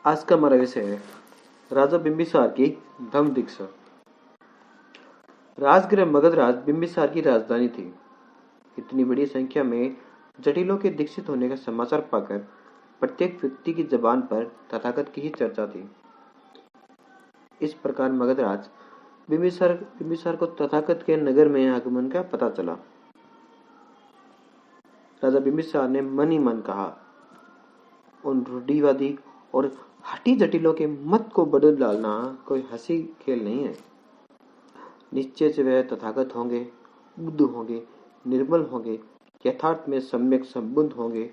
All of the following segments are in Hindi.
आज का हमारा विषय है राजा बिंबिसार की धम्म दीक्षा। राजगृह मगधराज बिंबिसार की राजधानी थी। इतनी बड़ी संख्या में जटिलों के दीक्षित होने का समाचार पाकर प्रत्येक व्यक्ति की जबान पर तथागत की ही चर्चा थी। इस प्रकार मगधराज बिंबिसार को तथागत के नगर में आगमन का पता चला। राजा बिंबिसार ने मन ही मन कहा, उन रूढ़िवादी और हठी जटिलों के मत को बदल डालना कोई हंसी खेल नहीं है। निश्चय से वह तथागत होंगे, बुद्ध होंगे, निर्मल होंगे, यथार्थ में सम्यक संबुद्ध होंगे,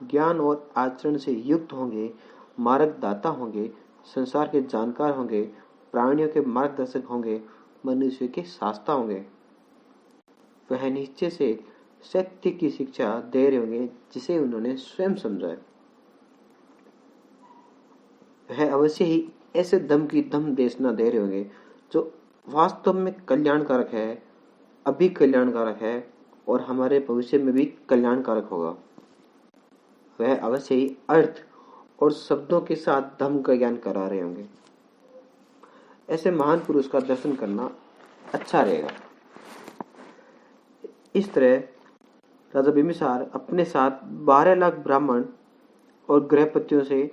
ज्ञान और आचरण से युक्त होंगे, मार्गदाता होंगे, संसार के जानकार होंगे, प्राणियों के मार्गदर्शक होंगे, मनुष्य के शास्ता होंगे। वह निश्चय से सत्य की शिक्षा दे रहे होंगे जिसे उन्होंने स्वयं समझा है। वह अवश्य ही ऐसे धम्म की धम्म देशना दे रहे होंगे जो वास्तव में कल्याणकारक है, अभी कल्याणकारक है और हमारे भविष्य में भी कल्याणकारक होगा। वह अवश्य ही अर्थ और शब्दों के साथ धम्म का ज्ञान करा रहे होंगे। ऐसे महान पुरुष का दर्शन करना अच्छा रहेगा। इस तरह राजा बिंबिसार अपने साथ 12 लाख ब्राह्मण और गृहपतियों से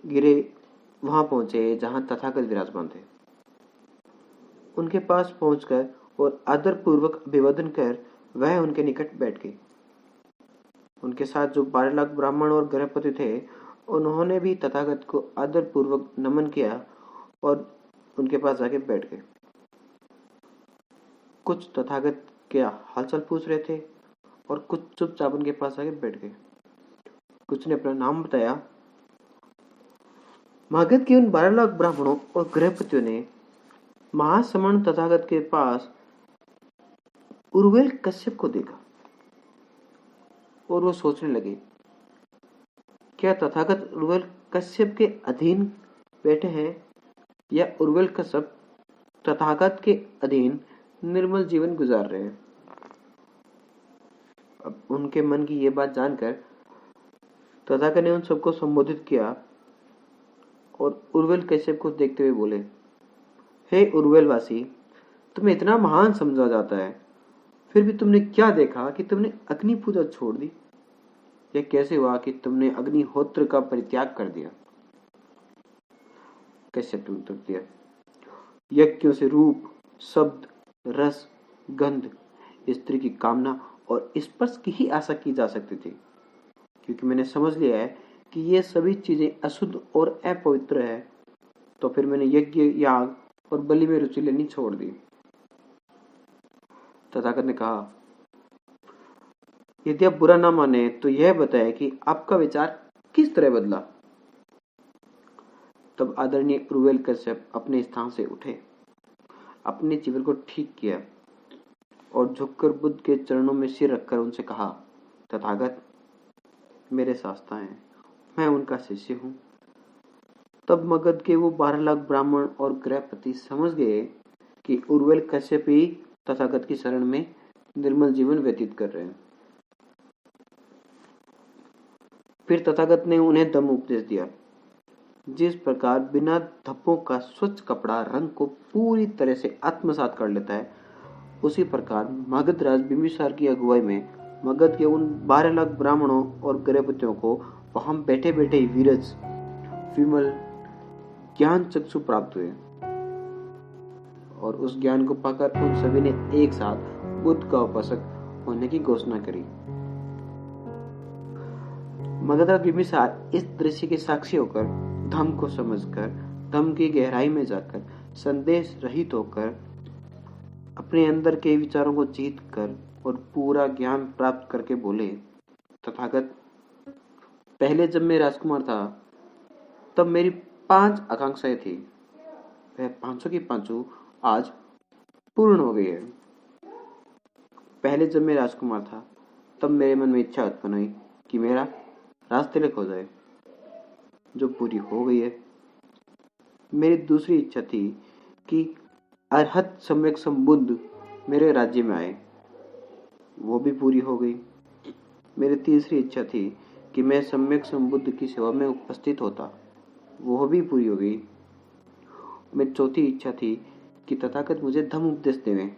गिरे वहां पहुंचे जहां तथागत विराजमान थे। उनके पास पहुंचकर और आदर पूर्वक अभिवादन कर वह उनके निकट बैठ गई। उनके साथ जो 12 लाख ब्राह्मण और गृहपति थे उन्होंने भी तथागत को आदर पूर्वक नमन किया और उनके पास जाके बैठ गए। कुछ तथागत के हालचाल पूछ रहे थे और कुछ चुपचाप उनके पास आके बैठ गए। कुछ ने अपना नाम बताया। मगध के उन 12 लाख ब्राह्मणों और गृहपतियों ने महासमण तथागत के पास उर्वेल कश्यप को देखा और वो सोचने लगे, क्या तथागत उर्वेल कश्यप के अधीन बैठे हैं या उर्वेल कश्यप तथागत के अधीन निर्मल जीवन गुजार रहे हैं। अब उनके मन की ये बात जानकर तथागत ने उन सबको संबोधित किया और उर्वेल कश्यप को देखते हुए बोले, हे उर्वेल वासी, तुम्हें इतना महान समझा जाता है, फिर भी तुमने क्या देखा कि तुमने अग्नि पूजा छोड़ दी? यह कैसे हुआ कि तुमने अग्निहोत्र का परित्याग कर दिया? कश्यप ने उत्तर दिया, यज्ञों से रूप, शब्द, रस, गंध, स्त्री की कामना और स्पर्श की ही आशा की जा सकती थी, क्योंकि मैंने समझ लिया है कि ये सभी चीजें अशुद्ध और अपवित्र है। तो फिर मैंने यज्ञ, याग और बलि में रुचि लेनी छोड़ दी। तथागत ने कहा, यदि आप बुरा ना माने तो यह बताए कि आपका विचार किस तरह बदला। तब आदरणीय उर्वेल कश्यप अपने स्थान से उठे, अपने जीवन को ठीक किया और झुककर बुद्ध के चरणों में सिर रखकर उनसे कहा, तथागत, मेरे शास्ता हैं, मैं उनका शिष्य हूं। तब मगध के वो 12 लाख ब्राह्मण और गृहपति समझ गए कि उर्वेल कश्यप ही तथागत की शरण में निर्मल जीवन व्यतीत कर रहे हैं। फिर तथागत ने उन्हें धम्म उपदेश दिया। जिस प्रकार बिना धब्बों का स्वच्छ कपड़ा रंग को पूरी तरह से आत्मसात कर लेता है, उसी प्रकार मगधराज बिंबिसार की अगुवाई में मगध के उन 12 लाख ब्राह्मणों और गृहपतियों को वहां बैठे बैठे ही वीरज, विमल ज्ञान चक्षु प्राप्त हुए और उस ज्ञान को पाकर उन सभी ने एक साथ बुद्ध का उपासक होने की घोषणा करी। मगधराज बिंबिसार इस दृश्य के साक्षी होकर, धम्म को समझकर, धम्म की गहराई में जाकर, संदेश रहित होकर, अपने अंदर के विचारों को जीत कर और पूरा ज्ञान प्राप्त करके बोले, तथागत, पहले जब मैं राजकुमार था तब मेरी 5 आकांक्षाएं थी। वह पांचों की पांचों आज पूर्ण हो गई है। पहले जब मैं राजकुमार था तब मेरे मन में इच्छा उत्पन्न हुई कि मेरा राजतिलक हो जाए, जो पूरी हो गई है। मेरी दूसरी इच्छा थी कि अरहत सम्यक संबुद्ध मेरे राज्य में आए, वो भी पूरी हो गई। मेरी तीसरी इच्छा थी कि मैं सम्यक संबुद्ध की सेवा में उपस्थित होता, वह भी पूरी हो गई। मेरी चौथी इच्छा थी कि तथागत मुझे धम्म उपदेश देवें,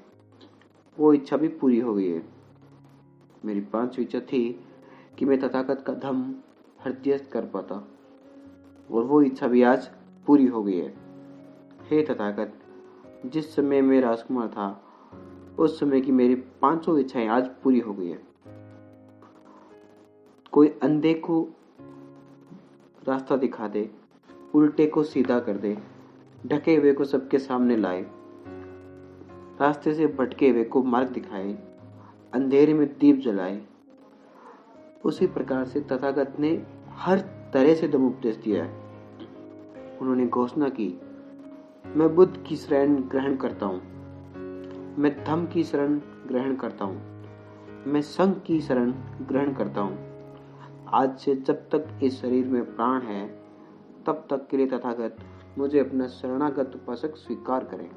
वो इच्छा भी पूरी हो गई है। मेरी पांचवी इच्छा थी कि मैं तथागत का धम्म हृदयस्थ कर पाता, और वो इच्छा भी आज पूरी हो गई है। हे तथागत, जिस समय मैं राजकुमार था उस समय की मेरी पांचों इच्छाएं आज पूरी हो गई है। कोई अंधे को रास्ता दिखा दे, उल्टे को सीधा कर दे, ढके हुए को सबके सामने लाए, रास्ते से भटके हुए को मार्ग दिखाए, अंधेरे में दीप जलाए, उसी प्रकार से तथागत ने हर तरह से धम्म उपदेश दिया है। उन्होंने घोषणा की, मैं बुद्ध की शरण ग्रहण करता हूँ, मैं धम्म की शरण ग्रहण करता हूँ, मैं संघ की शरण ग्रहण करता हूँ। आज से जब तक इस शरीर में प्राण है तब तक के लिए तथागत मुझे अपना शरणागत उपासक स्वीकार करें।